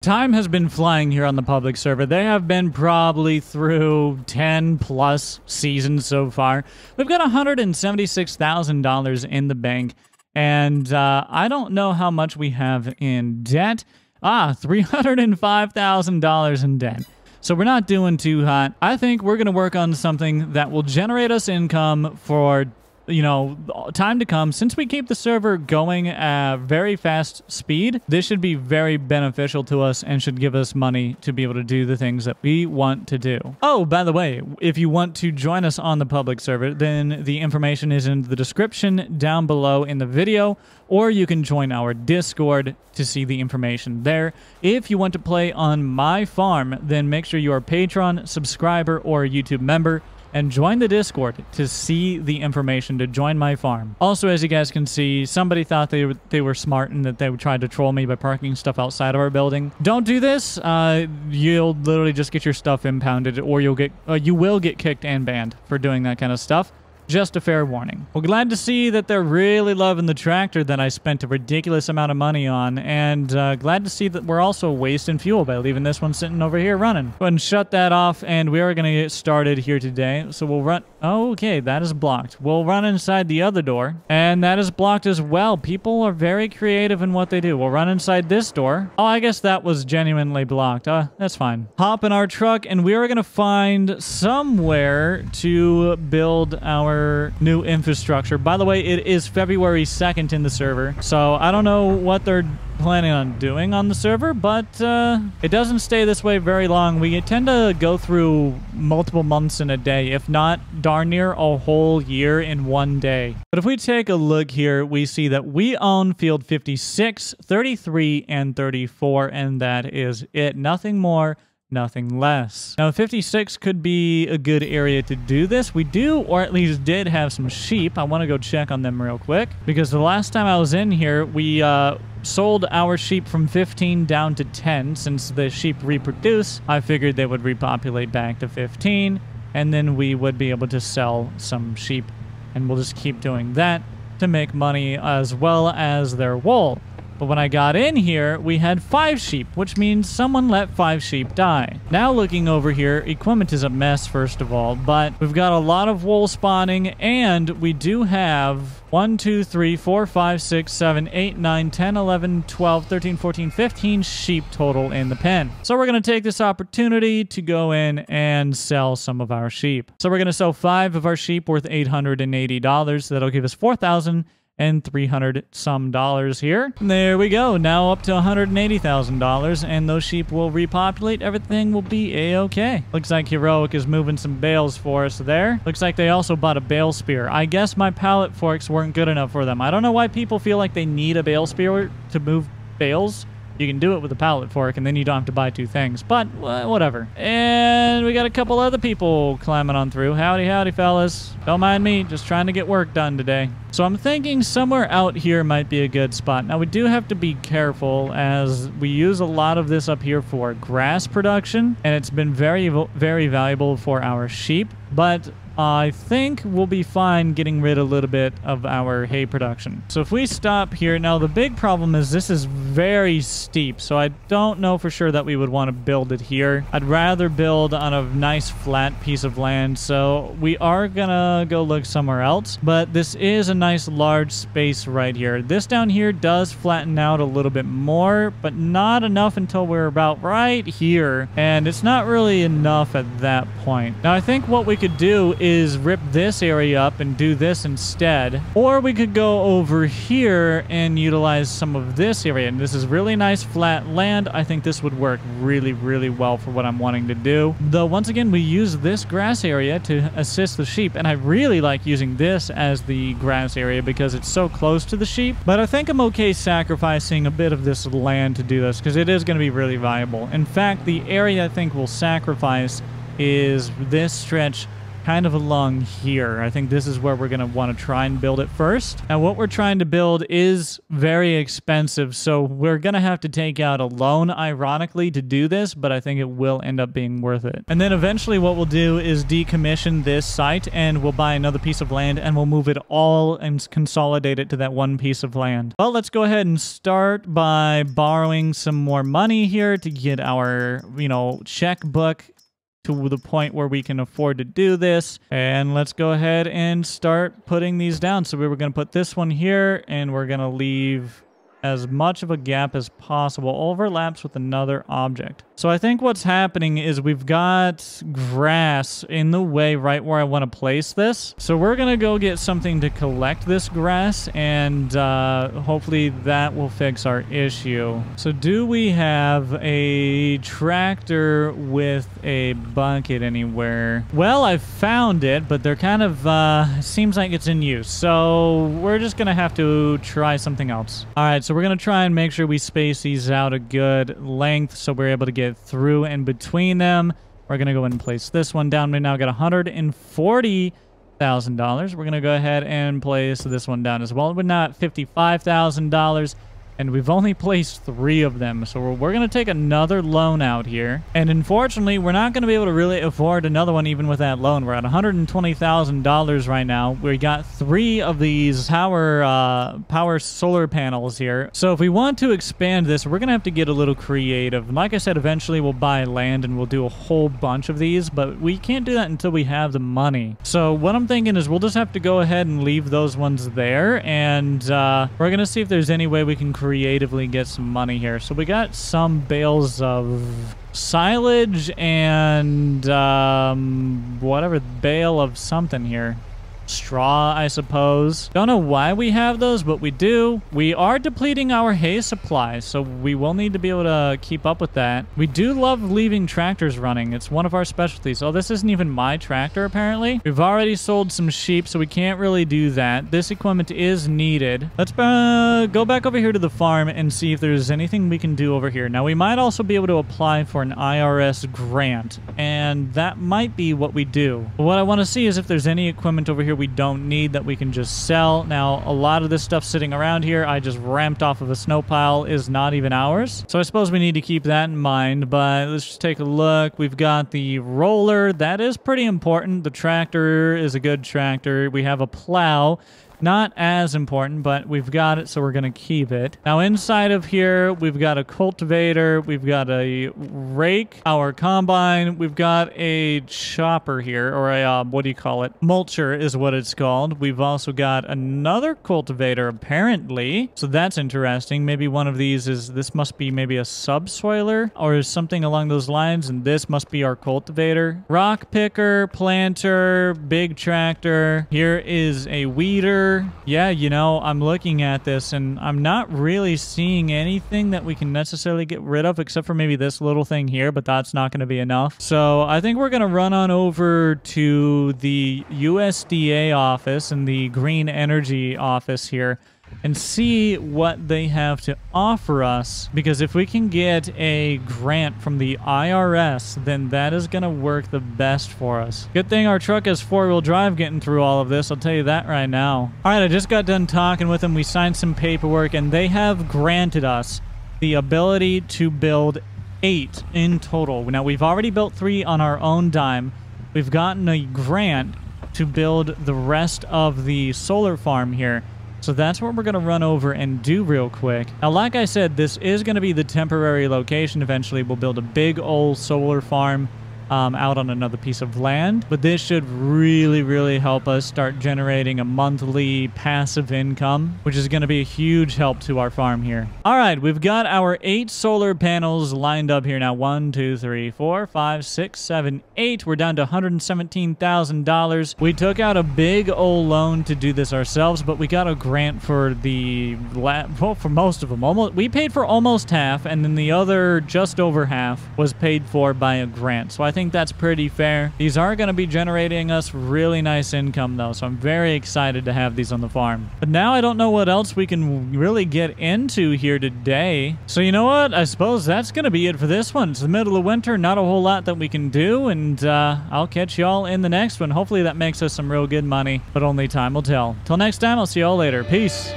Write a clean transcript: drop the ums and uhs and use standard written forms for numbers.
Time has been flying here on the public server. They have been probably through 10 plus seasons so far. We've got $176,000 in the bank, and I don't know how much we have in debt. $305,000 in debt. So we're not doing too hot. I think we're going to work on something that will generate us income for, you know, time to come. Since we keep the server going at very fast speed, this should be very beneficial to us and should give us money to be able to do the things that we want to do. Oh, by the way, if you want to join us on the public server, then the information is in the description down below in the video, or you can join our Discord to see the information there. If you want to play on my farm, then make sure you're a Patreon subscriber or a YouTube member, and join the Discord to see the information to join my farm. Also, as you guys can see, somebody thought they were smart and that they would try to troll me by parking stuff outside of our building. Don't do this. You'll literally just get your stuff impounded, or you will get kicked and banned for doing that kind of stuff. Just a fair warning. Well, glad to see that they're really loving the tractor that I spent a ridiculous amount of money on, and glad to see that we're also wasting fuel by leaving this one sitting over here running. Go ahead and shut that off, and we are going to get started here today. So we'll run... Oh, okay, that is blocked. We'll run inside the other door, and that is blocked as well. People are very creative in what they do. We'll run inside this door. Oh, I guess that was genuinely blocked. That's fine. Hop in our truck, and we are going to find somewhere to build our new infrastructure. By the way, it is February 2nd in the server, so I don't know what they're planning on doing on the server, but it doesn't stay this way very long. We tend to go through multiple months in a day, if not darn near a whole year in one day. But if we take a look here, we see that we own field 56, 33, and 34, and that is it. Nothing more, nothing less. Now, 56 could be a good area to do this. We do, or at least did, have some sheep. I want to go check on them real quick, because the last time I was in here, we sold our sheep from 15 down to 10. Since the sheep reproduce, I figured they would repopulate back to 15, and then we would be able to sell some sheep, and we'll just keep doing that to make money as well as their wool. But when I got in here, we had 5 sheep, which means someone let 5 sheep die. Now looking over here, equipment is a mess, first of all, but we've got a lot of wool spawning, and we do have 1, 2, 3, 4, 5, 6, 7, 8, 9, 10, 11, 12, 13, 14, 15 sheep total in the pen. So we're going to take this opportunity to go in and sell some of our sheep. So we're going to sell 5 of our sheep worth $880. That'll give us $4,300 some here. There we go. Now up to $180,000, and those sheep will repopulate. Everything will be a-okay. Looks like Heroic is moving some bales for us there. Looks like they also bought a bale spear. I guess my pallet forks weren't good enough for them. I don't know why people feel like they need a bale spear to move bales. You can do it with a pallet fork, and then you don't have to buy 2 things. But, whatever. And we got a couple other people climbing on through. Howdy, howdy, fellas. Don't mind me. Just trying to get work done today. So I'm thinking somewhere out here might be a good spot. Now, we do have to be careful, as we use a lot of this up here for grass production, and it's been very, very valuable for our sheep. But I think we'll be fine getting rid of a little bit of our hay production. So if we stop here, now the big problem is this is very steep, so I don't know for sure that we would want to build it here. I'd rather build on a nice flat piece of land, so we are gonna go look somewhere else. But this is a nice large space right here. This down here does flatten out a little bit more, but not enough until we're about right here, and it's not really enough at that point. Now I think what we could do is rip this area up and do this instead, or we could go over here and utilize some of this area, and this is really nice flat land. I think this would work really, really well for what I'm wanting to do. Though once again, we use this grass area to assist the sheep, and I really like using this as the grass area because it's so close to the sheep. But I think I'm okay sacrificing a bit of this land to do this, because it is going to be really valuable. In fact, the area I think we'll sacrifice is this stretch kind of along here. I think this is where we're going to want to try and build it first. Now, what we're trying to build is very expensive, so we're going to have to take out a loan, ironically, to do this, but I think it will end up being worth it. And then eventually what we'll do is decommission this site, and we'll buy another piece of land, and we'll move it all and consolidate it to that one piece of land. Well, let's go ahead and start by borrowing some more money here to get our, checkbook to the point where we can afford to do this. And let's go ahead and start putting these down. So we were going to put this one here, and we're going to leave as much of a gap as possible. Overlaps with another object. So I think what's happening is we've got grass in the way right where I want to place this. So we're going to go get something to collect this grass, and hopefully that will fix our issue. So do we have a tractor with a bucket anywhere? Well, I found it, but they're kind of, seems like it's in use. So we're just going to have to try something else. All right, so we're going to try and make sure we space these out a good length so we're able to get through and between them. We're going to go ahead and place this one down. We now got $140,000. We're going to go ahead and place this one down as well. We're now at $55,000. And we've only placed 3 of them. So we're going to take another loan out here. And unfortunately, we're not going to be able to really afford another one even with that loan. We're at $120,000 right now. We got 3 of these power solar panels here. So if we want to expand this, we're going to have to get a little creative. And like I said, eventually we'll buy land and we'll do a whole bunch of these. But we can't do that until we have the money. So what I'm thinking is we'll just have to go ahead and leave those ones there. And we're going to see if there's any way we can creatively get some money here. So we got some bales of silage and whatever bale of something here. Straw, I suppose. Don't know why we have those, but we do. We are depleting our hay supply, so we will need to be able to keep up with that. We do love leaving tractors running. It's one of our specialties. Oh, this isn't even my tractor, apparently. We've already sold some sheep, so we can't really do that. This equipment is needed. Let's go back over here to the farm and see if there's anything we can do over here. Now, we might also be able to apply for an IRS grant, and that might be what we do. But what I want to see is if there's any equipment over here we don't need that we can just sell. Now, a lot of this stuff sitting around here, I just ramped off of a snow pile, is not even ours. So I suppose we need to keep that in mind, but let's just take a look. We've got the roller. That is pretty important. The tractor is a good tractor. We have a plow. Not as important, but we've got it, so we're going to keep it. Now, inside of here, we've got a cultivator. We've got a rake, our combine. We've got a chopper here, or a, what do you call it? Mulcher is what it's called. We've also got another cultivator, apparently. So that's interesting. Maybe one of these is, this must be maybe a subsoiler or something along those lines, and this must be our cultivator. Rock picker, planter, big tractor. Here is a weeder. Yeah, I'm looking at this and I'm not really seeing anything that we can necessarily get rid of except for maybe this little thing here, but that's not going to be enough. So I think we're going to run on over to the USDA office and the green energy office here and see what they have to offer us, because if we can get a grant from the IRS, then that is going to work the best for us. Good thing our truck has 4-wheel drive getting through all of this, I'll tell you that right now. All right, I just got done talking with them. We signed some paperwork, and they have granted us the ability to build 8 in total. Now, we've already built 3 on our own dime. We've gotten a grant to build the rest of the solar farm here. So that's what we're going to run over and do real quick. Now, like I said, this is going to be the temporary location. Eventually, we'll build a big old solar farm out on another piece of land. But this should really, really help us start generating a monthly passive income, which is going to be a huge help to our farm here. All right, we've got our 8 solar panels lined up here now. 1, 2, 3, 4, 5, 6, 7, 8. We're down to $117,000. We took out a big old loan to do this ourselves, but we got a grant for for most of them. We paid for almost half, and then the other just over half was paid for by a grant. So I think think that's pretty fair. These are going to be generating us really nice income, though, so I'm very excited to have these on the farm. But now I don't know what else we can really get into here today. So you know what? I suppose that's going to be it for this one. It's the middle of winter, not a whole lot that we can do, and I'll catch y'all in the next one. Hopefully that makes us some real good money, but only time will tell. Till next time, I'll see y'all later. Peace.